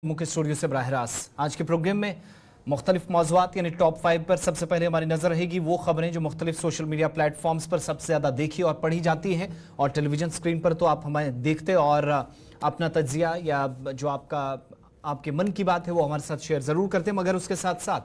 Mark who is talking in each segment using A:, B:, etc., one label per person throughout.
A: मुख्य स्टूडियो से बराह रास्त आज के प्रोग्राम में मुख्तलिफ मौज़ूआत यानी टॉप 5 पर सबसे पहले हमारी नजर रहेगी वो खबरें जो मुख्तलिफ सोशल मीडिया प्लेटफॉर्म्स पर सबसे ज़्यादा देखी और पढ़ी जाती हैं और टेलीविजन स्क्रीन पर तो आप हमें देखते और अपना तज्जिया या जो आपके मन की बात है वो हमारे साथ शेयर ज़रूर करते हैं, मगर उसके साथ साथ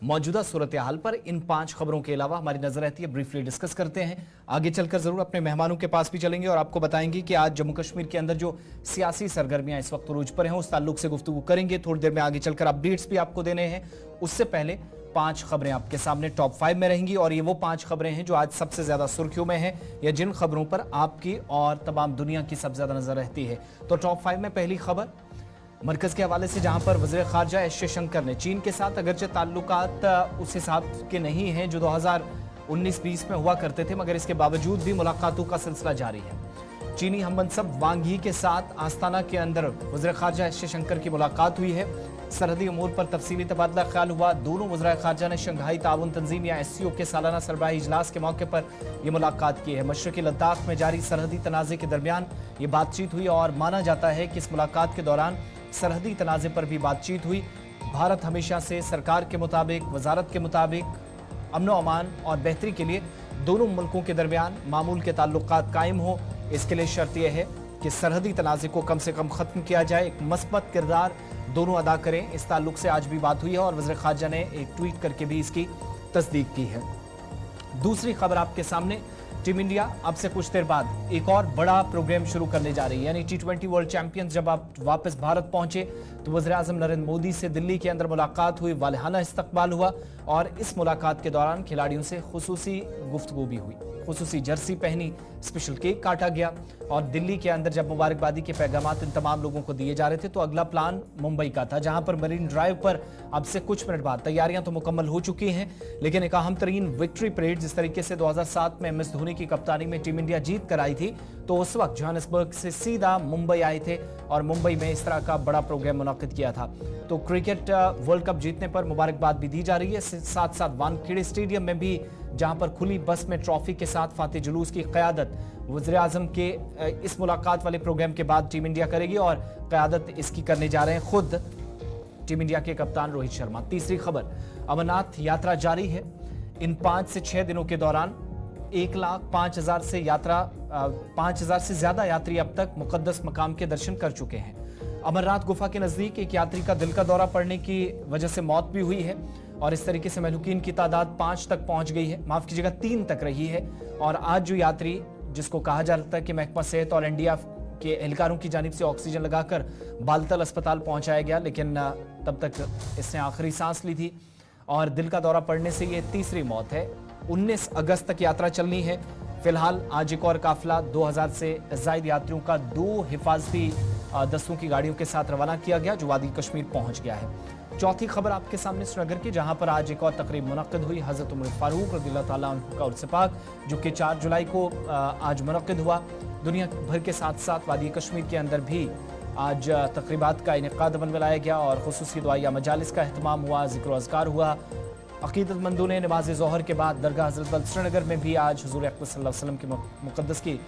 A: मौजूदा सूरत हाल पर इन 5 खबरों के अलावा हमारी नजर रहती है, ब्रीफली डिस्कस करते हैं। आगे चलकर जरूर अपने मेहमानों के पास भी चलेंगे और आपको बताएंगे कि आज जम्मू कश्मीर के अंदर जो सियासी सरगर्मियां इस वक्त उरूज पर हैं उस ताल्लुक से गुफ्तगू करेंगे। थोड़ी देर में आगे चलकर अपडेट्स भी आपको देने हैं। उससे पहले 5 खबरें आपके सामने टॉप 5 में रहेंगी और ये वो 5 खबरें हैं जो आज सबसे ज्यादा सुर्खियों में है या जिन खबरों पर आपकी और तमाम दुनिया की सबसे ज्यादा नजर रहती है। तो टॉप 5 में पहली खबर मरकज के हवाले से, जहां पर वज़ीर ख़ारजा एस जयशंकर ने चीन के साथ अगरचे ताल्लुकात उस हिसाब के नहीं हैं जो 2019-20 में हुआ करते थे, मगर इसके बावजूद भी मुलाकातों का सिलसिला जारी है। चीनी हम मनसब वांग ही के साथ आस्ताना के अंदर वज़ीर ख़ारजा एस जयशंकर की मुलाकात हुई है। सरहदी अमूर पर तफसीली तबादला ख्याल हुआ। दोनों वज़ीर ख़ारजा ने शंघाई ताउन तंजीम या SCO के सालाना सरबराही इजलास के मौके पर यह मुलाकात की है। मशरक़ी लद्दाख में जारी सरहदी तनाज़े के दरमियान ये बातचीत हुई और माना जाता है कि इस मुलाकात के दौरान सरहदी तनाज़े पर भी बातचीत हुई। भारत हमेशा से सरकार के मुताबिक, वजारत के मुताबिक अमन व अमान और बेहतरी के लिए दोनों मुल्कों के दरमियान मामूल के ताल्लुकात कायम हो, इसके लिए शर्त यह है कि सरहदी तनाज़े को कम से कम ख़त्म किया जाए। एक मस्बत किरदार दोनों अदा करें, इस ताल्लुक से आज भी बात हुई है और वज़ीर ख़ारजा ने एक ट्वीट करके भी इसकी तस्दीक की है। दूसरी खबर आपके सामने, टीम इंडिया अब से कुछ देर बाद एक और बड़ा प्रोग्राम शुरू करने जा रही है, यानी T20 वर्ल्ड चैंपियंस जब आप वापस भारत पहुंचे तो वज़ीर आज़म नरेंद्र मोदी से दिल्ली के अंदर मुलाकात हुई, वालिहाना इस्तकबाल हुआ और इस मुलाकात के दौरान खिलाड़ियों से खुसूसी गुफ्तगू भी हुई, खुसूसी जर्सी पहनी, स्पेशल केक काटा गया और दिल्ली के अंदर जब मुबारकबादी के पैगामात इन तमाम लोगों को दिए जा रहे थे तो अगला प्लान मुंबई का था, जहां पर मरीन ड्राइव पर अब से कुछ मिनट बाद तैयारियां तो मुकम्मल हो चुकी हैं, लेकिन एक अहम तरीन विक्ट्री परेड जिस तरीके से 2007 में MS धोनी की कप्तानी में टीम इंडिया जीत कर आई थी तो उस वक्त जोहानिसबर्ग से सीधा मुंबई आए थे और मुंबई में इस तरह का बड़ा प्रोग्राम मुनाकिद किया था। तो क्रिकेट वर्ल्ड कप जीतने पर मुबारकबाद भी दी जा रही है, साथ साथ वानखेड़े स्टेडियम में भी जहां पर खुली बस में ट्रॉफी के साथ फातेह जुलूस की क़यादत वज़ीर आज़म के इस मुलाकात वाले प्रोग्राम के बाद टीम इंडिया करेगी और क़यादत इसकी करने जा रहे हैं खुद टीम इंडिया के कप्तान रोहित शर्मा। तीसरी खबर, अमरनाथ यात्रा जारी है। इन 5 से 6 दिनों के दौरान 1,05,000 से ज्यादा यात्री अब तक मुकद्दस मकाम के दर्शन कर चुके हैं। अमरनाथ गुफा के नजदीक एक यात्री का दिल का दौरा पड़ने की वजह से मौत भी हुई है और इस तरीके से महलूकीन की तादाद 5 तक पहुंच गई है, माफ कीजिएगा 3 तक रही है। और आज जो यात्री जिसको कहा जाता है कि महकमा सेहत और NDF के एहलकारों की जानिब से ऑक्सीजन लगाकर बालतल अस्पताल पहुंचाया गया, लेकिन तब तक इसने आखिरी सांस ली थी और दिल का दौरा पड़ने से ये तीसरी मौत है। 19 अगस्त तक यात्रा चलनी है। फिलहाल आज एक और काफिला 2000 से ज़ायद यात्रियों का 2 हिफाजती दस्तों की गाड़ियों के साथ रवाना किया गया जो वादी कश्मीर पहुंच गया है। चौथी खबर आपके सामने श्रीनगर की, जहां पर आज एक और तकरीब मुनक्किद हुई। हज़रत उमर फारूक रज़ियल्लाहु ताला अन्हु का उर्स पाक जो कि 4 जुलाई को आज मुनक्किद हुआ। दुनिया भर के साथ साथ वादी कश्मीर के अंदर भी आज तकरीबात का इनेकाद अमल में लाया गया और खुसूसी दुआया मजालिस का अहतमाम हुआ, ज़िक्र अज़कार हुआ। अक़ीदतमंदों ने नमाज ज़ोहर के बाद दरगाह हज़रत बल श्रीनगर में भी आज हुज़ूर अक़दस सल्लल्लाहु अलैहि वसल्लम के मुक़द्दस की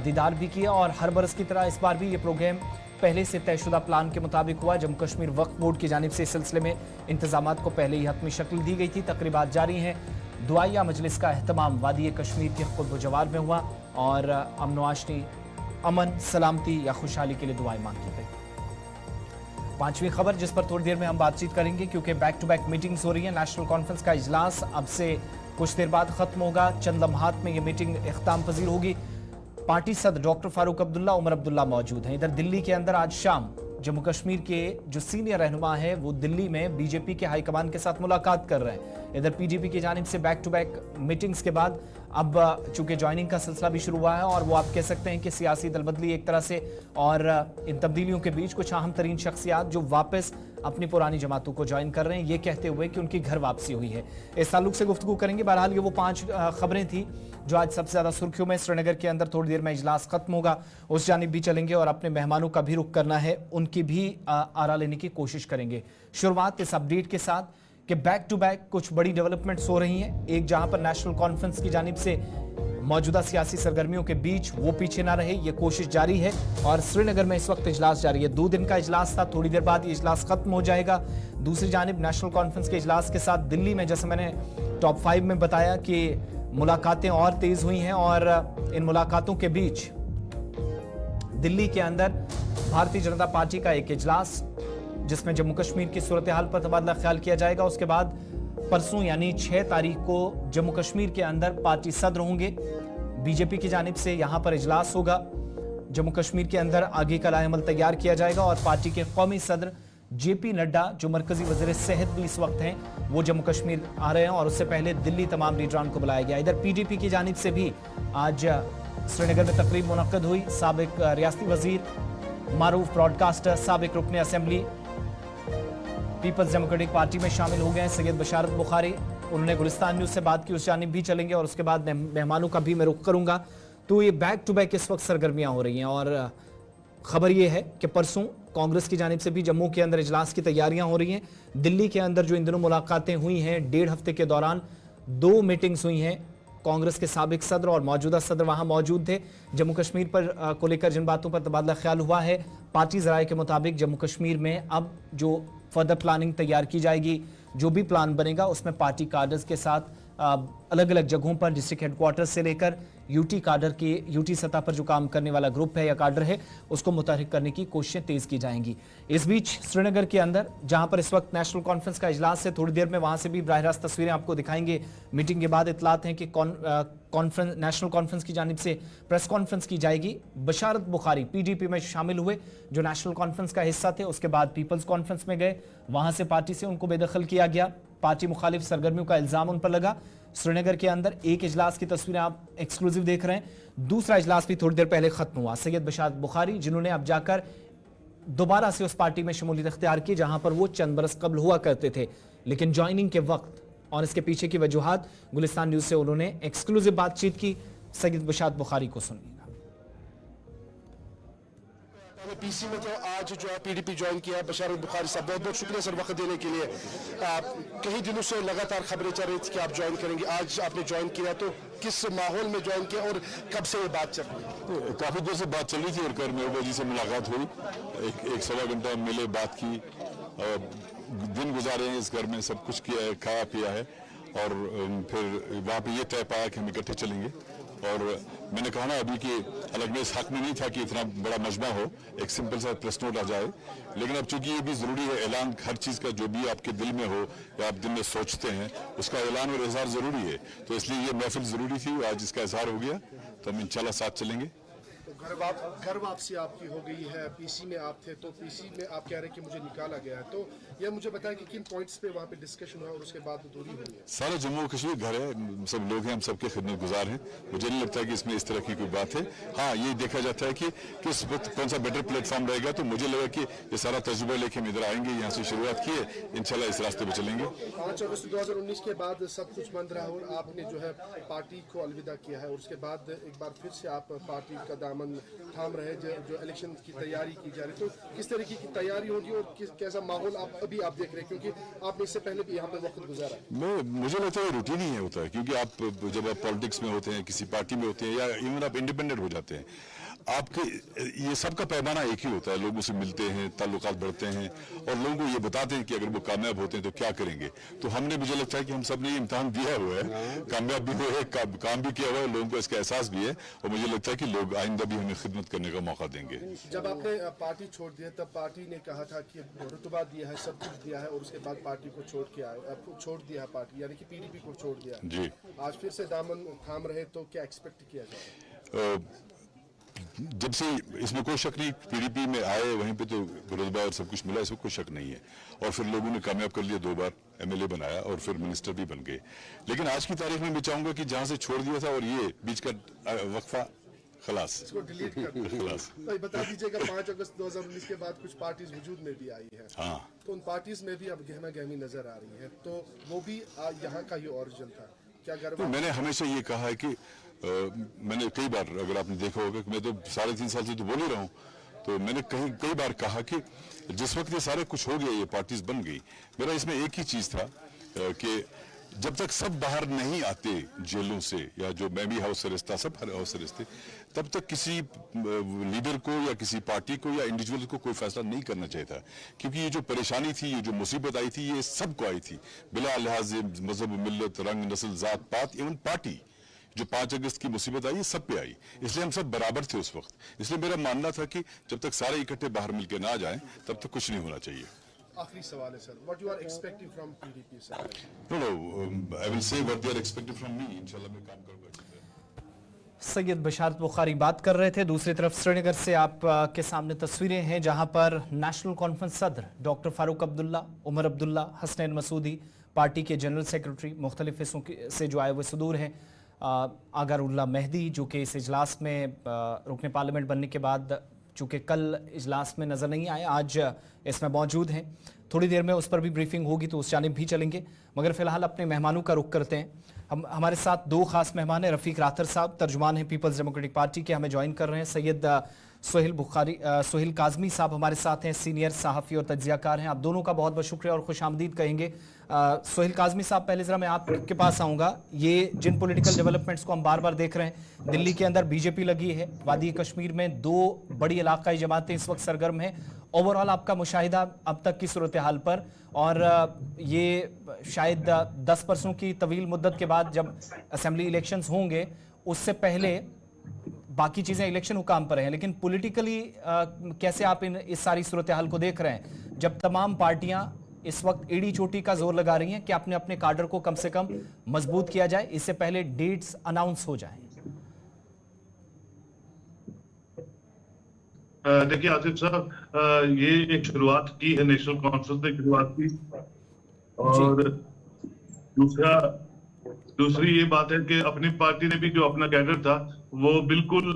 A: दीदार भी किया और हर बरस की तरह इस बार भी ये प्रोग्राम पहले से तयशुदा प्लान के मुताबिक हुआ। जम्मू कश्मीर वक्फ बोर्ड की जानिब से इस सिलसिले में इंतजामात को पहले ही हतमी शक्ल दी गई थी। तकरीबात जारी हैं। दुआया मजलिस का अहतमाम वादी कश्मीर के खुतब जवार में हुआ और अमन आशनी, अमन, सलामती या खुशहाली के लिए दुआएं मांगी गई। पांचवी खबर जिस पर थोड़ी देर में हम बातचीत करेंगे क्योंकि बैक टू बैक मीटिंग्स हो रही है। नेशनल कॉन्फ्रेंस का इजलास अब से कुछ देर बाद खत्म होगा। चंद लम्हात में यह मीटिंग इख्ताम पजीर होगी। पार्टी सदर डॉक्टर फारूक अब्दुल्ला, उमर अब्दुल्ला मौजूद हैं। इधर दिल्ली के अंदर आज शाम जम्मू कश्मीर के जो सीनियर रहनुमा है वो दिल्ली में बीजेपी के हाईकमान के साथ मुलाकात कर रहे हैं। इधर पीडीपी की जानिब से बैक टू बैक मीटिंग्स के बाद अब चूंकि ज्वाइनिंग का सिलसिला भी शुरू हुआ है और वो आप कह सकते हैं कि सियासी दलबदली एक तरह से और इन तब्दीलियों के बीच कुछ अहम तरीन शख्सियात जो वापस अपनी पुरानी जमातों को ज्वाइन कर रहे हैं, ये कहते हुए कि उनकी घर वापसी हुई है। इस ताल्लुक से गुफ्तगू करेंगे। बहरहाल ये वो 5 खबरें थी जो आज सबसे ज्यादा सुर्खियों में। श्रीनगर के अंदर थोड़ी देर में इजलास खत्म होगा, उस जानिब भी चलेंगे और अपने मेहमानों का भी रुख करना है, उनकी भी आरा लेने की कोशिश करेंगे। शुरुआत इस अपडेट के साथ कि बैक टू बैक कुछ बड़ी डेवलपमेंट्स हो रही हैं। एक जहां पर नेशनल कॉन्फ्रेंस की जानिब से मौजूदा सियासी सरगर्मियों के बीच वो पीछे ना रहे, ये कोशिश जारी है। और श्रीनगर में इस वक्त इजलास जारी है। 2 दिन का इजलास था, थोड़ी देर बाद ये इजलास खत्म हो जाएगा। दूसरी जानिब नेशनल कॉन्फ्रेंस के इजलास के साथ दिल्ली में, जैसे मैंने टॉप 5 में बताया, कि मुलाकातें और तेज हुई हैं। और इन मुलाकातों के बीच दिल्ली के अंदर भारतीय जनता पार्टी का एक इजलास, जिसमें जम्मू कश्मीर की सूरत हाल पर तबादला ख्याल किया जाएगा। उसके बाद परसों यानी 6 तारीख को जम्मू कश्मीर के अंदर पार्टी सदर होंगे। बीजेपी की जानिब से यहां पर इजलास होगा। जम्मू कश्मीर के अंदर आगे का लाएमल तैयार किया जाएगा और पार्टी के कौमी सदर जेपी नड्डा, जो मरकजी वजीर सेहत भी इस वक्त हैं, वो जम्मू कश्मीर आ रहे हैं। और उससे पहले दिल्ली तमाम लीडरान को बुलाया गया। इधर पीडीपी की जानिब से भी आज श्रीनगर में तकरीब मुनक्कद हुई। साबिक रियासती वजीर, मारूफ ब्रॉडकास्टर, साबिक रुकने असेंबली पीपल्स डेमोक्रेटिक पार्टी में शामिल हो गए हैं सैयद बशारत बुखारी। उन्होंने गुलिस्तान न्यूज से बात की, उस जानिब भी चलेंगे और उसके बाद मेहमानों का भी मैं रुख करूंगा। तो ये बैक टू बैक इस वक्त सरगर्मियां हो रही हैं। और खबर ये है कि परसों कांग्रेस की जानिब से भी जम्मू के अंदर इजलास की तैयारियां हो रही हैं। दिल्ली के अंदर जो इन दिनों मुलाकातें हुई हैं, 1.5 हफ्ते के दौरान 2 मीटिंग्स हुई हैं। कांग्रेस के साबिक सदर और मौजूदा सदर वहां मौजूद थे। जम्मू कश्मीर पर को लेकर जिन बातों पर तबादला ख्याल हुआ है, पार्टी जराये के मुताबिक जम्मू कश्मीर में अब जो फर्दर प्लानिंग तैयार की जाएगी, जो भी प्लान बनेगा उसमें पार्टी कार्डर्स के साथ अलग अलग जगहों पर डिस्ट्रिक्ट हेडक्वार्टर से लेकर यूटी कार्डर की यूटी सतह पर जो काम करने वाला ग्रुप है या कार्डर है, उसको मुतहरिक करने की कोशिशें तेज की जाएंगी। इस बीच श्रीनगर के अंदर, जहां पर इस वक्त नेशनल कॉन्फ्रेंस का इजलास है, थोड़ी देर में वहां से भी बराह रास्त तस्वीरें आपको दिखाएंगे। मीटिंग के बाद इतलात हैं कि कॉन्फ्रेंस नेशनल कॉन्फ्रेंस की जानिब से प्रेस कॉन्फ्रेंस की जाएगी। बशारत बुखारी पीडीपी में शामिल हुए, जो नेशनल कॉन्फ्रेंस का हिस्सा थे। उसके बाद पीपल्स कॉन्फ्रेंस में गए, वहां से पार्टी से उनको बेदखल किया गया। पार्टी मुखालिफ सरगर्मियों का इल्जाम उन पर लगा। श्रीनगर के अंदर एक इजलास की तस्वीरें आप एक्सक्लूसिव देख रहे हैं। दूसरा इजलास भी थोड़ी देर पहले खत्म हुआ। सैयद बशारत बुखारी, जिन्होंने अब जाकर दोबारा से उस पार्टी में शमूलियत इख्तियार की जहां पर वो चंद बरस कबल हुआ करते थे, लेकिन ज्वाइनिंग के वक्त और इसके पीछे की वजूहात गुलिस्तान न्यूज से उन्होंने एक्सक्लूसिव बातचीत की। सैयद बशारत बुखारी को सुनिएगा।
B: पीसी में तो आज जो है पीडीपी ज्वाइन किया। बशारत बुखारी साहब, बहुत बहुत शुक्रिया सर वक्त देने के लिए। कई दिनों से लगातार खबरें चल रही थी कि आप ज्वाइन करेंगे, आज आपने ज्वाइन किया, तो किस माहौल में ज्वाइन किया और कब से ये बात चल रही है?
C: काफी देर से बात चल रही थी और कल मेहबूबा जी से मुलाकात हुई। एक सवा घंटा मिले, बात की, दिन गुजारे हैं इस घर में, सब कुछ किया है, खाया पिया है। और फिर वहाँ पे ये तय पाया कि हम इकट्ठे चलेंगे। और मैंने कहा ना अभी कि हालांकि मैं इस हक में नहीं था कि इतना बड़ा मजमा हो, एक सिंपल सा प्रेस नोट आ जाए, लेकिन अब चूंकि ये भी जरूरी है, ऐलान हर चीज का जो भी आपके दिल में हो या आप दिल में सोचते हैं उसका ऐलान और इजहार जरूरी है। तो इसलिए ये महफिल जरूरी थी, आज इसका इजहार हो गया, तो हम इंशाल्लाह साथ चलेंगे।
B: घर वापसी आपकी हो गई है। पीसी में आप थे, तो पीसी में आप कह रहे हैं कि मुझे निकाला गया है, तो ये मुझे बताएं कि किन पॉइंट्स पे वहाँ पे डिस्कशन हुआ और उसके बाद दूरी हुई है?
C: सारा जम्मू कश्मीर घर है, सब लोग हैं, हम सबके खिदमत गुजार हैं। मुझे नहीं लगता कि इसमें इस तरह की कोई बात है। हाँ, ये देखा जाता है कि किस वक्त कौन सा बेटर प्लेटफॉर्म रहेगा, तो मुझे लगा कि ये सारा तजुर्बा लेके हम इधर आएंगे, यहाँ से शुरुआत की है, इंशाल्लाह इस रास्ते पर चलेंगे।
B: 5 अगस्त 2019 के बाद सब कुछ बंद रहा और आपने जो है पार्टी को अलविदा किया है, और उसके बाद एक बार फिर से आप पार्टी का दामन थाम रहे, जो इलेक्शन की तैयारी की जा रही, तो किस तरीके की तैयारी होगी और कैसा माहौल आप देख रहे हैं, क्योंकि आपने इससे पहले भी यहाँ पे वक्त गुजारा है?
C: मुझे लगता है रूटीन ही है होता है, क्योंकि आप जब आप पॉलिटिक्स में होते हैं, किसी पार्टी में होते हैं, या इवन आप इंडिपेंडेंट हो जाते हैं, आपके ये सबका पैमाना एक ही होता है। लोगों से मिलते हैं, ताल्लुकात बढ़ते हैं और लोगों को ये बताते हैं कि अगर वो कामयाब होते हैं तो क्या करेंगे। तो हमने, मुझे लगता है कि हम सब ने इम्तिहान दिया हुआ है, कामयाब भी हुए हैं, काम भी किया हुआ है, लोगों को इसका एहसास भी है, और मुझे लगता है कि लोग आइंदा भी हमें खिदमत करने का मौका देंगे।
B: जब आपने पार्टी छोड़ दिया तब पार्टी ने कहा था कि रुतबा दिया है, सब कुछ दिया है, और उसके बाद पार्टी को छोड़ दिया है पार्टी, यानी कि पीडीपी को छोड़ दिया
C: जी।
B: आज फिर से दामन थाम रहे, तो क्या एक्सपेक्ट किया जाए?
C: जब से इसमें कोई शक नहीं, पीडीपी में आए वहीं पे तो रुतबा और सब कुछ मिला, इसमें कोई शक नहीं है। और फिर लोगों ने कामयाब कर लिया, 2 बार एमएलए बनाया और फिर मिनिस्टर भी बन गए। लेकिन आज की तारीख में मैं चाहूंगा कि जहां से छोड़ दिया था और ये बीच का वक्फा खलास,
B: इसको डिलीट कर दो।
C: खलास।
B: तो बता दीजिएगा 5 अगस्त 2019 के बाद कुछ पार्टीज वजूद में भी आई है,
C: हाँ,
B: तो उन पार्टीज में भी अब गहमा गहमी नजर आ रही है, तो वो भी यहाँ का ही ओरिजिन था क्या?
C: तो मैंने हमेशा ये कहा है कि मैंने कई बार, अगर आपने देखा होगा कि मैं तो 3.5 साल से तो बोल ही रहा हूँ, तो मैंने कई बार कहा कि जिस वक्त ये सारे कुछ हो गया, ये पार्टीज बन गई, मेरा इसमें एक ही चीज था कि जब तक सब बाहर नहीं आते जेलों से, या जो मैं भी हाउस अरेस्ट था, सब हाउस अरेस्ट थे, तब तक किसी लीडर को या किसी पार्टी को या इंडिविजुअल को कोई फैसला नहीं करना चाहिए था, क्योंकि ये जो परेशानी थी, ये जो मुसीबत आई थी, ये सबको आई थी, बिला लिहाज मजहब, मिल्लत, रंग, नस्ल, जात पात, इवन पार्टी। जो 5 अगस्त की मुसीबत आई, सब पे आई, इसलिए हम सब बराबर थे उस वक्त। इसलिए मेरा मानना था कि जब तक सारे इकट्ठे बाहर मिलकर ना जाएं, तब तक कुछ नहीं होना चाहिए।
B: आखिरी सवाल है sir, what you are expecting from PDP sir?
C: No, I will say what they are expecting from me. इंशाल्लाह मैं काम करूंगा।
A: सैयद बशारत बुखारी बात कर रहे थे। दूसरी तरफ श्रीनगर से आप के सामने तस्वीरें हैं जहां पर नेशनल कॉन्फ्रेंस सदर डॉक्टर फारूक अब्दुल्ला, उमर अब्दुल्ला, हसनैन मसूदी, पार्टी के जनरल सेक्रेटरी, मुख्तलिफ हिस्सों से जो आए हुए सदूर हैं, आगारुल्लाह मेहदी, जो कि इस इजलास में रुकने पार्लियामेंट बनने के बाद, चूँकि कल इजलास में नज़र नहीं आए, आज इसमें मौजूद हैं। थोड़ी देर में उस पर भी ब्रीफिंग होगी तो उस जानिब भी चलेंगे, मगर फ़िलहाल अपने मेहमानों का रुख करते हैं। हमारे साथ 2 खास मेहमान हैं। रफ़ीक राथर साहब तर्जुमान हैं पीपल्स डेमोक्रेटिक पार्टी के, हमें ज्वाइन कर रहे हैं। सैयद सोहेल काज़मी साहब हमारे साथ हैं, सीनियर सहाफ़ी और तज्ज़ियाकार हैं। आप दोनों का बहुत बहुत शुक्रिया और खुशामदीद कहेंगे। सोहेल काज़मी साहब, पहले ज़रा मैं आपके पास आऊँगा। ये जिन पॉलिटिकल डेवलपमेंट्स को हम बार बार देख रहे हैं, दिल्ली के अंदर बीजेपी लगी है, वादी कश्मीर में 2 बड़ी इलाकाई जमातें इस वक्त सरगर्म हैं। ओवरऑल आपका मुशाहिदा अब तक की सूरत हाल पर, और ये शायद 10 बरसों की तवील मुद्दत के बाद जब असेंबली इलेक्शंस होंगे, उससे पहले बाकी चीज़ें इलेक्शन हुकाम पर हैं, लेकिन पॉलिटिकली कैसे आप इस सारी सूरत हाल को देख रहे हैं, जब तमाम पार्टियां इस वक्त एड़ी चोटी का जोर लगा रही हैं कि अपने अपने काडर को कम से कम मजबूत किया जाए, इससे पहले डेट्स अनाउंस हो जाएं?
D: देखिए आसिफ साहब, ये एक शुरुआत की है, नेशनल कॉन्फ्रेंस ने शुरुआत की, और दूसरी ये बात है कि अपनी पार्टी ने भी जो अपना कैडर था वो बिल्कुल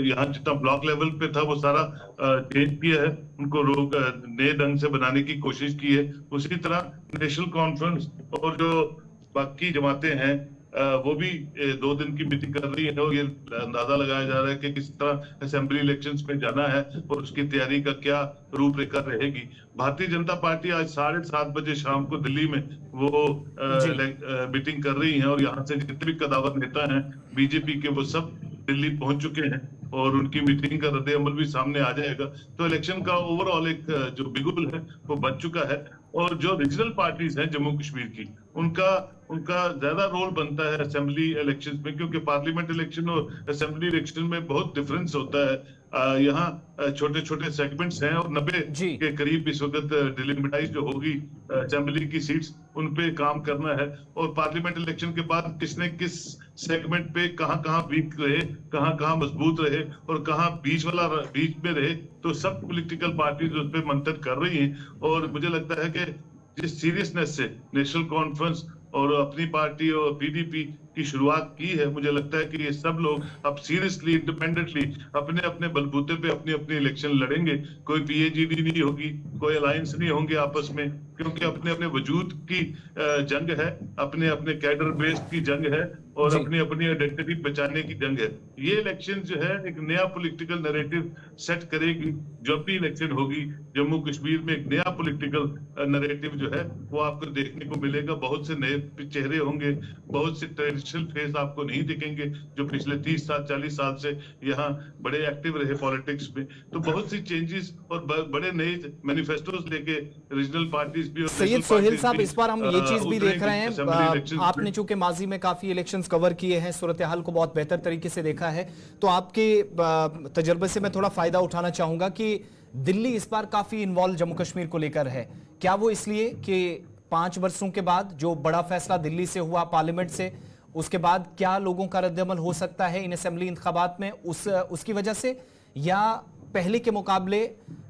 D: यहाँ जितना ब्लॉक लेवल पे था वो सारा चेंज किया है, उनको नए ढंग से बनाने की कोशिश की है। उसी तरह नेशनल कॉन्फ्रेंस और जो बाकी जमातें हैं वो भी 2 दिन की मीटिंग कर रही है, और ये अंदाजा लगाया जा रहा है कि किस तरह असेंबली इलेक्शंस में जाना है और उसकी तैयारी का क्या रूपरेखा रहेगी। भारतीय जनता पार्टी आज 7:30 बजे शाम को दिल्ली में वो मीटिंग कर रही है, और यहाँ से जितने भी कदावर नेता हैं बीजेपी के, वो सब दिल्ली पहुंच चुके हैं, और उनकी मीटिंग का रद्द अमल भी सामने आ जाएगा। तो इलेक्शन का ओवरऑल एक जो बिगुल है वो बन चुका है, और जो रीजनल पार्टीज हैं जम्मू कश्मीर की, उनका ज्यादा रोल बनता है असेंबली इलेक्शंस में, क्योंकि पार्लियामेंट इलेक्शन और असेंबली इलेक्शन में बहुत डिफरेंस होता है। यहाँ छोटे छोटे सेगमेंट्स हैं, और 90 के करीब इस वक्त डिलिमिटाइज जो होगी असेंबली की सीट्स, उन पे काम करना है। और पार्लियामेंट इलेक्शन के बाद किसने किस सेगमेंट पे कहाँ वीक रहे, कहाँ मजबूत रहे, और कहाँ बीच में रहे, तो सब पॉलिटिकल पार्टीज उस पर मंथन कर रही हैं। और मुझे लगता है कि जिस सीरियसनेस से नेशनल कॉन्फ्रेंस और अपनी पार्टी और पीडीपी की शुरुआत की है, मुझे लगता है कि ये सब लोग अब सीरियसली इंडिपेंडेंटली अपने अपने बलबूते पे अपनी अपनी इलेक्शन लड़ेंगे। कोई पीएजीडी नहीं होगी, कोई अलायंस नहीं होंगे आपस में, क्योंकि अपने अपने वजूद की जंग है, अपने अपने कैडर बेस्ड की जंग है, और अपनी अपनी आइडेंटिटी बचाने की जंग है। ये इलेक्शन जो है एक नया पॉलिटिकल नैरेटिव सेट करेगी। जब भी इलेक्शन होगी जम्मू कश्मीर में एक नया पॉलिटिकल नैरेटिव जो है वो आपको देखने को मिलेगा। बहुत से नए चेहरे होंगे, बहुत से ट्रेडिशनल फेस आपको नहीं दिखेंगे जो पिछले 30-40 साल से यहाँ बड़े एक्टिव रहे पॉलिटिक्स में। तो बहुत सी चेंजेस और बड़े नए मैनिफेस्टोज लेके रीजनल पार्टीज भी।
A: सैयद सोहेल साहब, इस बार हम ये चीज भी देख रहे हैं, आपने चूंकि माजी में काफी इलेक्शंस कवर किए हैं, सूरत हाल को बहुत बेहतर तरीके से देखा है, तो आपके तजर्बे से मैं थोड़ा फायदा उठाना चाहूंगा कि दिल्ली इस बार काफी इन्वॉल्व जम्मू कश्मीर को लेकर है। क्या वो इसलिए कि 5 वर्षों के बाद जो बड़ा फैसला दिल्ली से हुआ पार्लियामेंट से, उसके बाद क्या लोगों का रद्दअमल हो सकता है इन असेंबली इंतखाबात में, उसकी वजह से, या पहले के मुकाबले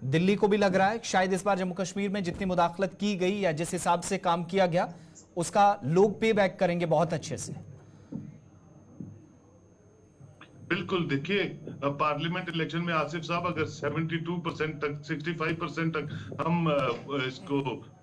A: दिल्ली को भी लग रहा है शायद इस बार जम्मू कश्मीर में जितनी मुदाखलत की गई या जिस हिसाब से काम किया गया उसका लोग पे बैक करेंगे बहुत अच्छे से?
D: बिल्कुल, देखिए पार्लियामेंट इलेक्शन में आसिफ साहब अगर 72% तक 65% तक हम इसको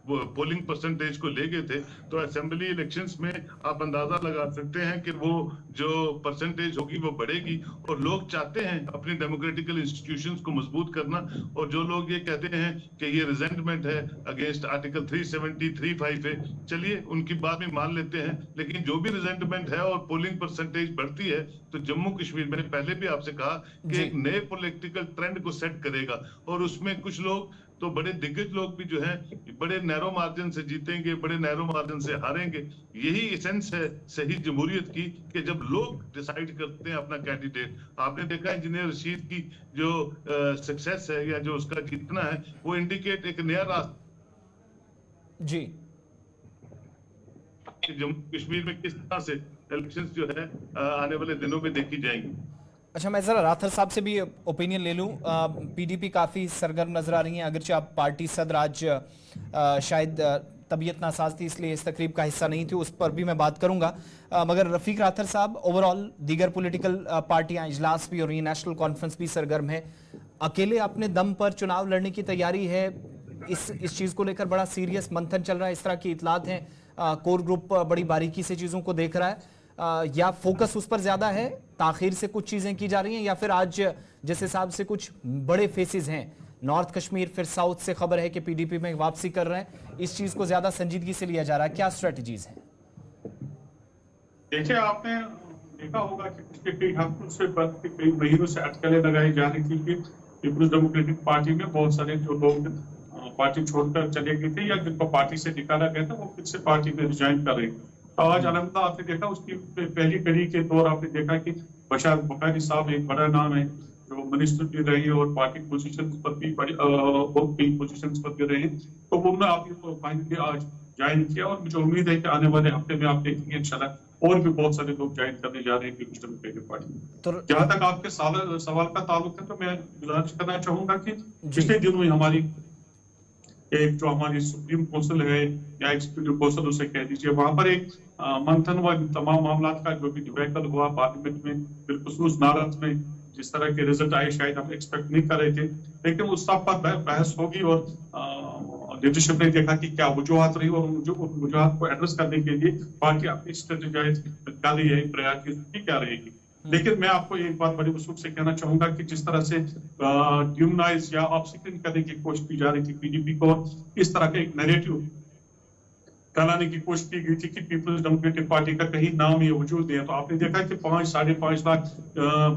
D: पोलिंग परसेंटेज को ले गए थे, तो असेंबली इलेक्शंस में आप अंदाजा लगा सकते हैं कि वो जो परसेंटेज होगी वो बढ़ेगी। और लोग चाहते हैं अपनी डेमोक्रेटिकल इंस्टीट्यूशंस को मजबूत करना। और जो लोग ये कहते हैं कि ये रिजेंटमेंट है अगेंस्ट आर्टिकल 370-35 है, चलिए उनकी बात भी मान लेते हैं। लेकिन जो भी रिजेंटमेंट है और पोलिंग परसेंटेज बढ़ती है तो जम्मू कश्मीर, मैंने पहले भी आपसे कहा कि एक नए पॉलिटिकल ट्रेंड को सेट करेगा। और उसमें कुछ लोग तो बड़े दिग्गज लोग भी जो हैं बड़े नैरो मार्जिन से जीतेंगे, बड़े नैरो मार्जिन से हारेंगे। यही एसेंस है सही जमहूरियत की कि जब लोग डिसाइड करते हैं अपना कैंडिडेट। आपने देखा इंजीनियर रशीद की जो सक्सेस है या जो उसका जीतना है वो इंडिकेट एक नया रास्ता
A: जी
D: जम्मू कश्मीर में किस तरह से इलेक्शंस जो है आने वाले दिनों में देखी जाएंगी।
A: अच्छा, मैं ज़रा राठौर साहब से भी ओपिनियन ले लूँ। पीडीपी काफ़ी सरगर्म नजर आ रही हैं, अगरचे आप पार्टी सदर आज शायद तबीयत नासाज थी इसलिए इस तकरीब का हिस्सा नहीं थी, उस पर भी मैं बात करूंगा। मगर रफीक राठौर साहब, ओवरऑल दीगर पॉलिटिकल पार्टियां इजलास भी और ये नेशनल कॉन्फ्रेंस भी सरगर्म है, अकेले अपने दम पर चुनाव लड़ने की तैयारी है? इस चीज़ को लेकर बड़ा सीरियस मंथन चल रहा है, इस तरह की इतलात हैं, कोर ग्रुप बड़ी बारीकी से चीज़ों को देख रहा है, या फोकस उस पर ज्यादा है, ताखीर से कुछ चीजें की जा रही हैं, या फिर आज जिस हिसाब से कुछ बड़े फेसेस हैं, नॉर्थ कश्मीर फिर साउथ से खबर है कि पीडीपी में वापसी कर रहे हैं, इस चीज को ज्यादा संजीदगी से लिया जा रहा है? क्या स्ट्रेटजीज हैं?
E: देखिए, आपने देखा होगा कि पिछले कई हफ्तों से कई महीनों से अटकलें लगाई जा रही थी कि पीपुल्स डेमोक्रेटिक पार्टी में बहुत सारे जो लोग पार्टी छोड़कर चले गए थे या जिनको पार्टी से निकाला गया था वो फिर से पार्टी में रिजाइन कर रहे थे। तो आज अलहमदुलिल्लाह आपने देखा उसकी पहली कड़ी के दौर आपने देखा कि बशार बुखारी साहब एक बड़ा नाम है जो मिनिस्टर भी रहे और पार्टी पोजीशन पर भी बड़ी पोजीशन पर भी रहे, तो उन्होंने आप फाइनली आज ज्वाइन किया। और मुझे उम्मीद है कि आने वाले हफ्ते में आप देखेंगे इंशाल्लाह और भी बहुत सारे लोग ज्वाइन करने जा रहे हैं पीपुल्स डेमोक्रेटिक पार्टी में। तो जहां तक आपके सवाल का ताल्लुक है तो मैं गुजारिश करना चाहूंगा कि पिछले दिनों ही हमारी एक जो हमारी सुप्रीम काउंसिल है या एग्जीक्यूटिव काउंसिल उसे कह दीजिए, वहां पर एक मंथन व तमाम मामला का जो भी डिबेकल हुआ पार्लियामेंट में, बिलखुसूस नारद में जिस तरह के रिजल्ट आए शायद हम एक्सपेक्ट नहीं कर रहे थे, लेकिन उस सब पर बहस होगी और लीडरशिप ने देखा कि क्या वजूहत रही और वजूहत को एड्रेस करने के लिए पार्टी अपनी स्ट्रेटेजाइज कर रही है, प्रयास की क्या रहेगी। लेकिन मैं आपको एक बात बड़ी वसूख से कहना चाहूंगा कि जिस तरह से ड्यूमनाइज या ऑब्स्टिकल करने की कोशिश की जा रही थी पीडीपी को, इस तरह का एक नैरेटिव फैलाने की कोशिश की गई थी कि पीपल्स डेमोक्रेटिक पार्टी का कहीं नाम या वजूद है, तो आपने देखा कि 5-5.5 लाख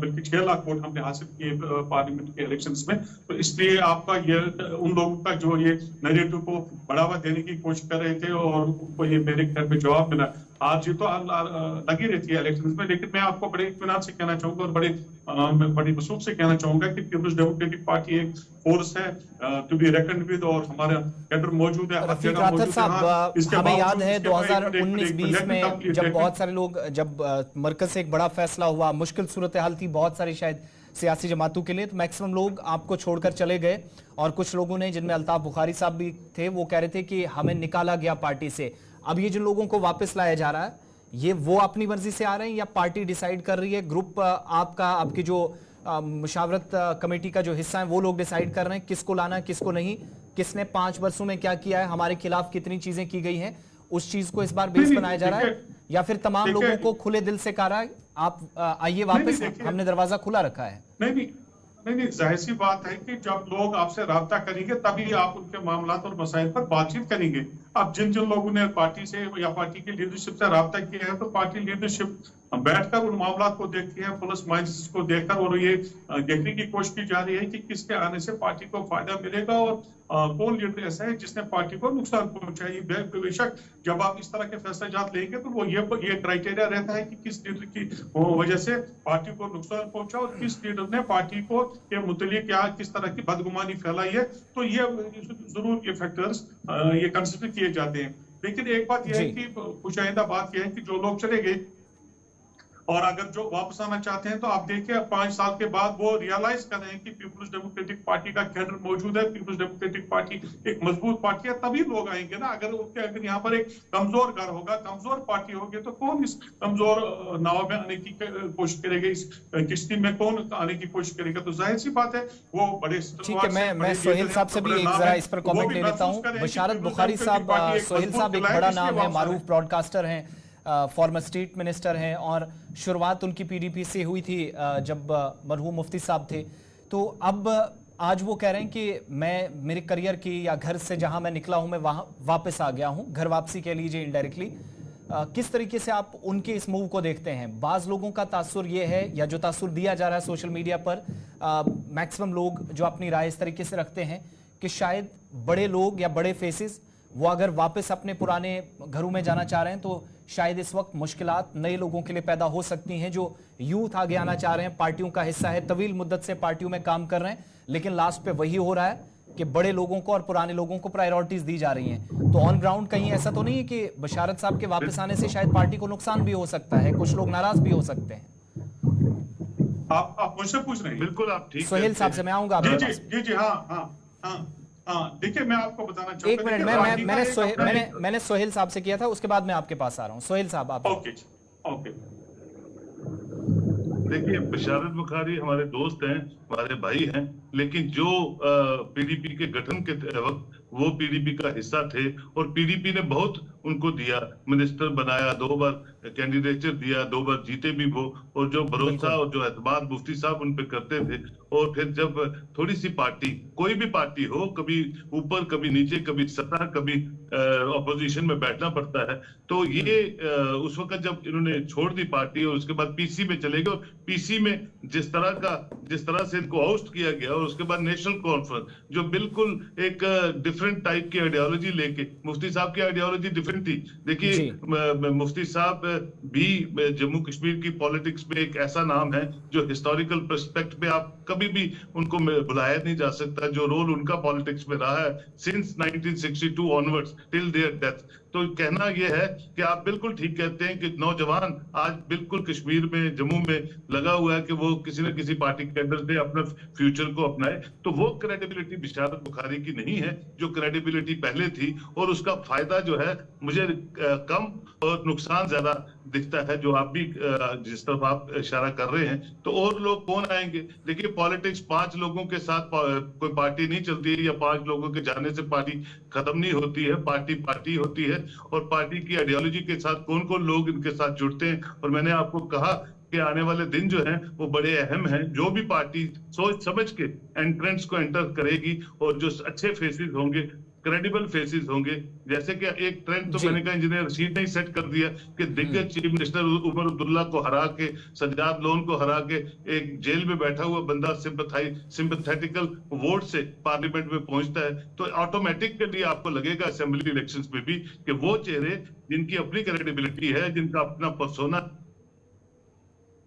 E: बल्कि 6 लाख वोट हमने हासिल किए पार्लियामेंट के इलेक्शंस में। तो इसलिए आपका ये उन लोगों का जो ये नैरेटिव को बढ़ावा देने की कोशिश कर रहे थे और उनको ये मेरे ख्याल में जवाब मिला। आज ये तो लगी रहती है इलेक्शन में, लेकिन मैं आपको बड़े इत्मीनान से कहना चाहूंगा और बड़ी वसूख से कहना चाहूंगा कि पीपल्स डेमोक्रेटिक पार्टी एक फोर्स है टू बी रेकन्ड विद और हमारा कैडर मौजूद है।
A: रफीक राठौर साहब, हमें याद है 2019-20 में जब बहुत सारे लोग, जब मरकज से एक बड़ा फैसला हुआ, मुश्किल सूरत हाल थी बहुत सारी शायद सियासी जमातों के लिए, तो मैक्सिमम लोग आपको छोड़कर चले गए और कुछ लोगों ने, जिनमें अल्ताफ बुखारी साहब भी थे, वो कह रहे थे कि हमें निकाला गया पार्टी से। अब ये जिन लोगों को वापस लाया जा रहा है, ये वो अपनी मर्जी से आ रहे हैं या पार्टी डिसाइड कर रही है? ग्रुप आपकी जो मुशावरत कमेटी का जो हिस्सा है वो लोग डिसाइड कर रहे हैं किसको लाना है किसको नहीं, किसने 5 वर्षों में क्या किया है, हमारे खिलाफ कितनी चीजें की गई हैं, उस चीज को इस बार बेस बनाया जा रहा है? या फिर तमाम लोगों को खुले दिल से कहा रहा है आप आइए वापस, हमने दरवाजा खुला रखा है?
E: नहीं, जाहिर सी बात है कि जब लोग आपसे राब्ता करेंगे तभी आप उनके मामलात और मसाइल पर बातचीत करेंगे। अब जिन लोगों ने पार्टी से या पार्टी की लीडरशिप से राब्ता किया है, तो पार्टी लीडरशिप बैठकर उन मामलात को देखती है, प्लस माइनस को देखकर, और ये देखने की कोशिश की जा रही है कि किसके आने से पार्टी को फायदा मिलेगा और कौन लीडर ऐसा है जिसने पार्टी को नुकसान पहुंचाई। बेशक जब आप इस तरह के फैसले लेंगे तो वो ये क्राइटेरिया रहता है कि किस लीडर की वजह से पार्टी को नुकसान पहुंचा और किस लीडर ने पार्टी को के मुतल्लिक क्या किस तरह की बदगुमानी फैलाई है। तो ये जरूर ये फैक्टर्स ये कंसिडर किए जाते हैं। लेकिन एक बात यह है कि खुशाइंदा बात यह है कि जो लोग चले गए और अगर जो वापस आना चाहते हैं तो आप देखिए 5 साल के बाद वो रियलाइज कर रहे हैं कि पीपल्स डेमोक्रेटिक पार्टी का कैडर मौजूद है, पीपल्स डेमोक्रेटिक पार्टी एक मजबूत पार्टी है, तभी लोग आएंगे ना। अगर यहाँ पर एक कमजोर घर होगा, कमजोर पार्टी होगी, तो कौन इस कमजोर नाव में आने की कोशिश करेगा, इस किश्ती में कौन आने की कोशिश करेगा? तो जाहिर सी बात है वो बड़े।
A: ठीक है, मैं सोहेल साहब से भी एक जरा इस पर कमेंट ले लेता हूं। बशारत बुखारी साहब, सोहेल साहब एक बड़ा नाम है, मारूफ ब्रॉडकास्टर हैं, फॉर्मर स्टेट मिनिस्टर हैं, और शुरुआत उनकी पीडीपी से हुई थी जब मरहूम मुफ्ती साहब थे। तो अब आज वो कह रहे हैं कि मैं मेरे करियर की या घर से जहां मैं निकला हूं मैं वहां वापस आ गया हूं, घर वापसी कह लीजिए इनडायरेक्टली। किस तरीके से आप उनके इस मूव को देखते हैं? बाज लोगों का तासुर ये है, या जो तासुर दिया जा रहा है सोशल मीडिया पर, मैक्सिमम लोग जो अपनी राय इस तरीके से रखते हैं कि शायद बड़े लोग या बड़े फेसेस वो अगर वापस अपने पुराने घरों में जाना चाह रहे हैं तो शायद इस वक्त मुश्किलात नए लोगों के लिए पैदा हो सकती हैं, जो यूथ आगे आना चाह रहे हैं, पार्टियों का हिस्सा है, तवील मुद्दत से पार्टियों में काम कर रहे हैं, लेकिन लास्ट पे वही हो रहा है कि बड़े लोगों को और पुराने लोगों को प्रायोरिटीज दी जा रही हैं। तो ऑन ग्राउंड कहीं ऐसा तो नहीं है कि बशारत साहब के वापस आने से शायद पार्टी को नुकसान भी हो सकता है, कुछ लोग नाराज भी हो सकते हैं?
E: आप मुझसे पूछ रहे हैं?
D: बिल्कुल आप ठीक।
A: सोहेल साहब से मैं आऊंगा।
E: जी, हाँ, देखिए मैं आपको बताना चाहूंगा।
A: एक मिनट, मैंने सोहेल साहब से किया था, उसके बाद मैं आपके पास आ रहा हूँ। सोहेल साहब आप।
E: ओके।
D: देखिए, बशारत बुखारी हमारे दोस्त हैं, हमारे भाई हैं, लेकिन जो पीडीपी के गठन के वक्त वो पीडीपी का हिस्सा थे और पीडीपी ने बहुत उनको दिया, मिनिस्टर बनाया, 2 बार कैंडिडेचर दिया, 2 बार जीते भी वो, और जो भरोसा और जो एतमाद मुफ्ती साहब उन पे करते थे। और फिर जब थोड़ी सी पार्टी, कोई भी पार्टी हो, कभी ऊपर कभी नीचे, कभी सत्ता कभी ऑपोजिशन में बैठना पड़ता है, तो ये उस वक्त जब इन्होंने छोड़ दी पार्टी और उसके बाद पीसी में चले गए, और पीसी में जिस तरह से इनको आउस्ट किया गया, और उसके बाद नेशनल कॉन्फ्रेंस जो बिल्कुल एक डिफरेंट टाइप की आइडियोलॉजी लेके, मुफ्ती साहब की आइडियोलॉजी डिफरेंट थी। देखिए, मुफ्ती साहब भी जम्मू कश्मीर की पॉलिटिक्स में एक ऐसा नाम है जो हिस्टोरिकल पर्सपेक्ट पे आप कभी भी उनको बुलाया नहीं जा सकता, जो रोल उनका पॉलिटिक्स में रहा है since 1962 onwards till there death. तो कहना यह है कि आप बिल्कुल ठीक कहते हैं कि नौजवान आज बिल्कुल कश्मीर में, जम्मू में लगा हुआ है कि वो किसी न किसी पार्टी के अंदर से अपना फ्यूचर को अपनाए। तो वो क्रेडिबिलिटी बशारत बुखारी की नहीं है जो क्रेडिबिलिटी पहले थी, और उसका फायदा जो है मुझे कम और नुकसान ज्यादा दिखता है, जो आप भी जिस तरफ आप इशारा कर रहे हैं। तो और लोग कौन आएंगे? देखिए, पॉलिटिक्स 5 लोगों के साथ कोई पार्टी नहीं चलती है, या 5 लोगों के जाने से पार्टी खत्म नहीं होती है। पार्टी होती है, और पार्टी की आइडियोलॉजी के साथ कौन कौन लोग इनके साथ जुड़ते हैं। और मैंने आपको कहा कि आने वाले दिन जो हैं वो बड़े अहम हैं। जो भी पार्टी सोच समझ के एंट्रेंस को एंटर करेगी, और जो अच्छे फेसेस होंगे, क्रेडिबल फेसेस होंगे, जैसे कि एक ट्रेंड तो मैंने कहा इंजीनियर रशीद ने सेट कर दिया कि दिग्गज चीफ मिनिस्टर उमर अब्दुल्ला को हरा के, सज्जाद लोन को हरा के, एक जेल में बैठा हुआ बंदा सिंपैथेटिकल वोट से पार्लियामेंट में पहुंचता है, तो ऑटोमेटिकली आपको लगेगा असेंबली इलेक्शंस में भी कि वो चेहरे जिनकी अपनी क्रेडिबिलिटी है, जिनका अपना पर्सोना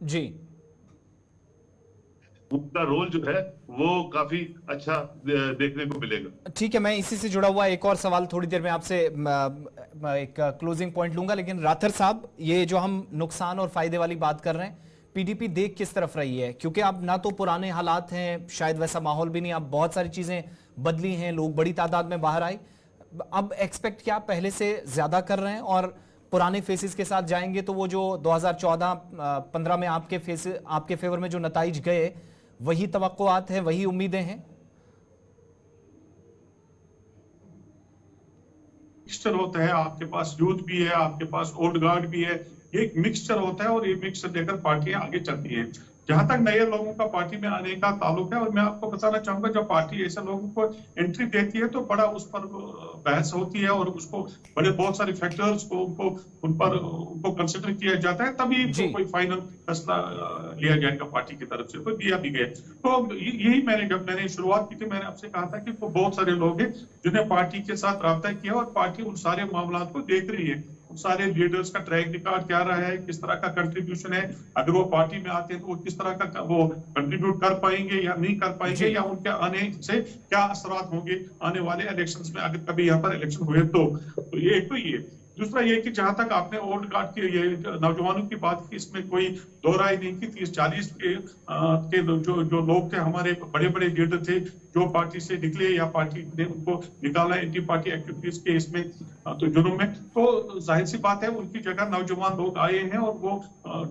A: जी,
D: उनका रोल जो है वो काफी अच्छा देखने को मिलेगा।
A: ठीक है, मैं इसी से जुड़ा हुआ एक और सवाल थोड़ी देर में आपसे एक क्लोजिंग पॉइंट लूंगा, लेकिन राथर साहब, ये जो हम नुकसान और फायदे वाली बात कर रहे हैं, पीडीपी देख किस तरफ रही है? क्योंकि अब ना तो पुराने हालात हैं, शायद वैसा माहौल भी नहीं, अब बहुत सारी चीजें बदली हैं, लोग बड़ी तादाद में बाहर आए। अब एक्सपेक्ट क्या पहले से ज्यादा कर रहे हैं, और पुराने फेसेस के साथ जाएंगे तो वो जो 2014-15 में आपके फेवर में जो नताइज गए, वही तवक्कुआत है, वही उम्मीदें हैं?
E: मिक्सचर होता है, आपके पास यूथ भी है, आपके पास ओल्ड गार्ड भी है, एक मिक्सचर होता है, और ये मिक्सचर देकर पार्टियां आगे चलती हैं। जहां तक नए लोगों का पार्टी में आने का ताल्लुक है, और मैं आपको बताना चाहूंगा, जब पार्टी ऐसे लोगों को एंट्री देती है तो बड़ा उस पर बहस होती है, और उसको बड़े बहुत सारे फैक्टर्स को उनको कंसिडर किया जाता है, तभी तो कोई फाइनल फैसला लिया जाएगा पार्टी की तरफ से, तो दिया भी गया। तो यही जब मैंने शुरुआत की थी, मैंने आपसे कहा था कि बहुत सारे लोग हैं जिन्हें पार्टी के साथ राब्ता किया, और पार्टी उन सारे मामलों को देख रही है, सारे लीडर्स का ट्रैक रिकॉर्ड क्या रहा है, किस तरह का कंट्रीब्यूशन है, अगर वो पार्टी में आते हैं तो वो किस तरह का वो कंट्रीब्यूट कर पाएंगे या नहीं कर पाएंगे, या उनके आने से क्या असरात होंगे आने वाले इलेक्शंस में, अगर कभी यहाँ पर इलेक्शन हुए तो ये दूसरा ये कि जहां तक आपने ओल्ड गार्ड की ये नौजवानों की बात की, इसमें कोई दो राय नहीं की। 30-40 के जो लोग थे, हमारे बड़े बड़े लीडर थे जो पार्टी से निकले या पार्टी ने उनको निकाला एंटी पार्टी एक्टिविटीज के इसमें तो जुर्म में, तो जाहिर सी बात है उनकी जगह नौजवान लोग आए हैं और वो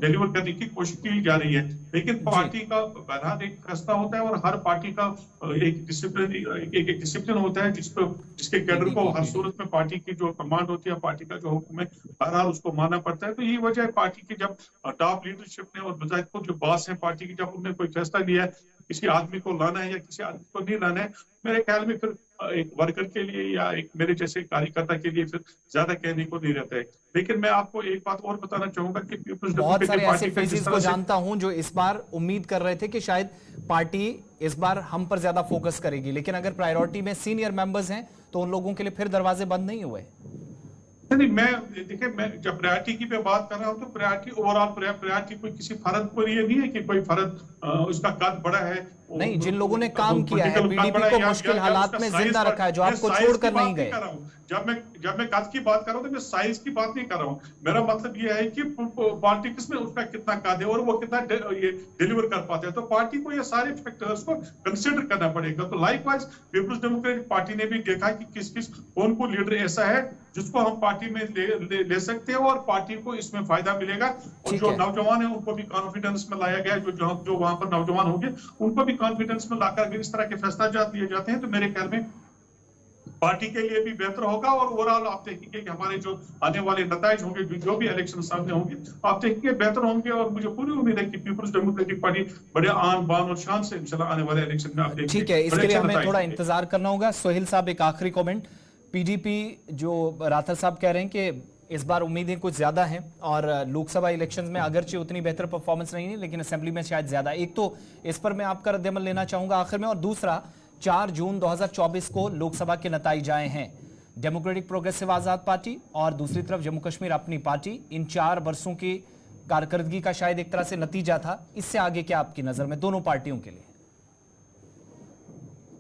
E: डिलीवर करने की कोशिश की जा रही है। लेकिन पार्टी का बहरहाल एक फैसला होता है और हर पार्टी का एक डिसिप्लिन होता है जिसके कैडर को हर सूरत में पार्टी की जो कमांड होती है, पार्टी का जो हुक्म है, बहरहाल उसको मानना पड़ता है। तो यही वजह है पार्टी की जब टॉप लीडरशिप ने और बजाय को जो बॉस है पार्टी की, जब उन्होंने कोई फैसला लिया है किसी आदमी को लाना है या किसी आदमी को नहीं लाना है, मेरे ख्याल में फिर एक वर्कर के लिए या एक मेरे जैसे कार्यकर्ता के लिए फिर ज्यादा कहने को नहीं रहता है। लेकिन मैं आपको एक बात और बताना चाहूंगा कि पीपल्स
A: बहुत सारे ऐसे
E: डेमोक्रेटिक पार्टी
A: फेजेस को जानता हूं जो इस बार उम्मीद कर रहे थे कि शायद पार्टी इस बार हम पर ज्यादा फोकस करेगी, लेकिन अगर प्रायोरिटी में सीनियर मेंबर्स हैं तो उन लोगों के लिए फिर दरवाजे बंद नहीं हुए।
E: नहीं, मैं जब प्रायोरिटी की पे बात कर रहा हूँ तो प्रायोरिटी ओवरऑल प्रायोरिटी कोई किसी फर्द पर ये नहीं है कि कोई फर्द उसका कद बड़ा है।
A: नहीं, जिन लोगों ने काम किया है, पीडीपी को मुश्किल हालात में जिंदा रखा है, जो आपको छोड़कर नहीं गए।
E: जब मैं कद की बात कर रहा हूँ तो मैं साइज की बात नहीं कर रहा हूँ। मेरा मतलब ये है कि पॉलिटिक्स में उसका कितना कद है और वो कितना ये डिलीवर कर पाते हैं। तो पार्टी को ये सारे फैक्टर्स को कंसिडर करना पड़ेगा। तो लाइकवाइज पीपल्स डेमोक्रेटिक पार्टी ने भी देखा कि किस कौन को लीडर ऐसा है जिसको हम पार्टी में ले सकते हैं और पार्टी को इसमें फायदा मिलेगा। और जो नौजवान है उनको भी कॉन्फिडेंस में लाया गया, जो वहां पर नौजवान होंगे उनको भी कॉन्फिडेंस में लाकर अगर इस तरह के फैसला लिए जाते हैं तो मेरे ख्याल में पार्टी के लिए भी बेहतर होगा। और ओवरऑल आप देखेंगे कि हमारे जो आने वाले नतीजे होंगे, जो भी इलेक्शन सामने होंगे, आप देखेंगे बेहतर होंगे। और मुझे पूरी उम्मीद है कि पीपल्स डेमोक्रेटिक पार्टी बड़े आन बान और शान से इंशाल्लाह आने वाले इलेक्शन में आप देखेंगे।
A: ठीक है, इसके लिए हमें थोड़ा इंतजार करना होगा। सोहेल साहब, एक आखिरी कमेंट। पीडीपी जो राठर साहब कह रहे हैं कि इस बार उम्मीदें कुछ ज्यादा हैं और लोकसभा इलेक्शंस में अगरचे उतनी बेहतर परफॉर्मेंस नहीं है, लेकिन असेंबली में शायद ज्यादा। एक तो इस पर मैं आपका रद्द-ए-अमल लेना चाहूंगा आखिर में, और दूसरा 4 जून 2024 को लोकसभा के नतीजे आए हैं। डेमोक्रेटिक प्रोग्रेसिव आजाद पार्टी और दूसरी तरफ जम्मू कश्मीर अपनी पार्टी, इन 4 वर्षों की कारकर्दगी का शायद एक तरह से नतीजा था। इससे आगे क्या आपकी नजर में दोनों पार्टियों के लिए?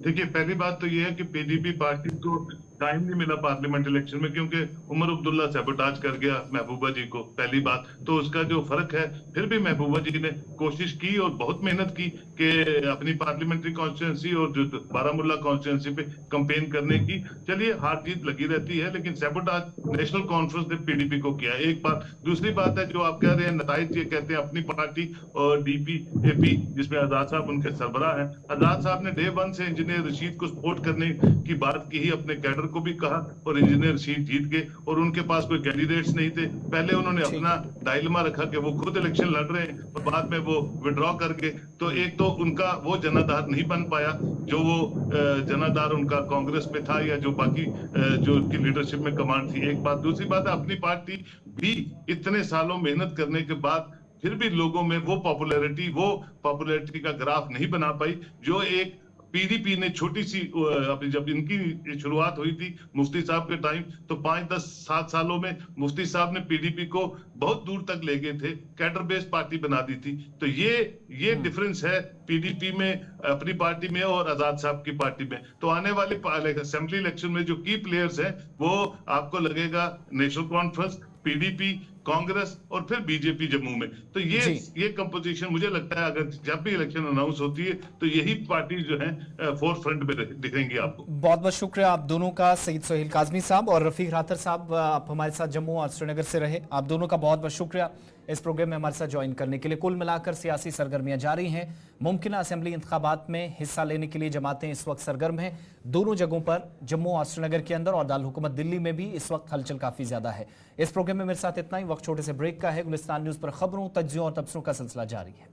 D: देखिए, पहली बात तो यह है कि पीडीपी पार्टी को टाइम नहीं मिला पार्लियामेंट इलेक्शन में, क्योंकि उमर अब्दुल्ला सैबोटाज कर गया महबूबा जी को, पहली बात तो उसका जो फर्क है। फिर भी महबूबा जी ने कोशिश की और बहुत मेहनत की कि अपनी पार्लियामेंट्री कॉन्स्टिट्यूंसी और जो बारामूला कॉन्स्टिट्यूंसी पे कैंपेन करने की। चलिए, हार जीत लगी रहती है, लेकिन सैबोटाज नेशनल कॉन्फ्रेंस ने पीडीपी को किया, एक बात। दूसरी बात है जो आप कह रहे हैं नताइज, ये कहते हैं अपनी पार्टी और डीपीएपी जिसमें आजाद साहब उनके सरबराह हैं। आजाद साहब ने डे 1 से इंजीनियर रशीद को सपोर्ट करने की बात की ही, अपने कैडर को भी कहा, और इंजीनियर रशीद जीत गए और उनके पास कोई कैंडिडेट्स नहीं थे। पहले उन्होंने अपना डायलेमा रखा कि वो खुद इलेक्शन लड़ रहे हैं और बाद में वो विड्रॉ करके, तो एक तो उनका वो जनाधार नहीं बन पाया जो वो जनाधार उनका कांग्रेस में था या जो बाकी जो उनकी लीडरशिप में कमांड थी। एक बात। दूसरी बात है अपनी पार्टी भी इतने सालों मेहनत करने के बाद फिर भी लोगों में वो पॉपुलैरिटी का ग्राफ नहीं बना पाई जो एक पीडीपी ने छोटी सी अपनी, जब इनकी शुरुआत हुई थी मुफ्ती साहब के टाइम, तो 5, 10, 7 सालों में मुफ्ती साहब ने पीडीपी को बहुत दूर तक ले गए थे, कैडर बेस्ड पार्टी बना दी थी। तो ये डिफरेंस है पीडीपी में, अपनी पार्टी में और आजाद साहब की पार्टी में। तो आने वाले असेंबली इलेक्शन में जो की प्लेयर्स हैं वो आपको लगेगा नेशनल कॉन्फ्रेंस, पीडीपी, कांग्रेस और फिर बीजेपी जम्मू में। तो ये कंपोजिशन मुझे लगता है अगर जब भी इलेक्शन अनाउंस होती है तो यही पार्टी जो है फोर्थ फ्रंट में दिखेंगी आपको।
A: बहुत बहुत शुक्रिया आप दोनों का, सईद सोहेल काजमी साहब और रफीक राठर साहब, आप हमारे साथ जम्मू और श्रीनगर से रहे। आप दोनों का बहुत बहुत शुक्रिया इस प्रोग्राम में हमारे साथ ज्वाइन करने के लिए। कुल मिलाकर सियासी सरगर्मियां जारी हैं। मुमकिन असेंबली इंतखाबात में हिस्सा लेने के लिए जमातें इस वक्त सरगर्म हैं। दोनों जगहों पर, जम्मू और श्रीनगर के अंदर और दारुल हुकूमत दिल्ली में भी इस वक्त हलचल काफी ज्यादा है। इस प्रोग्राम में मेरे साथ इतना ही। वक्त छोटे से ब्रेक का है। गुलिस्तान न्यूज पर खबरों, तज्जियों और तबसरों का सिलसिला जारी है।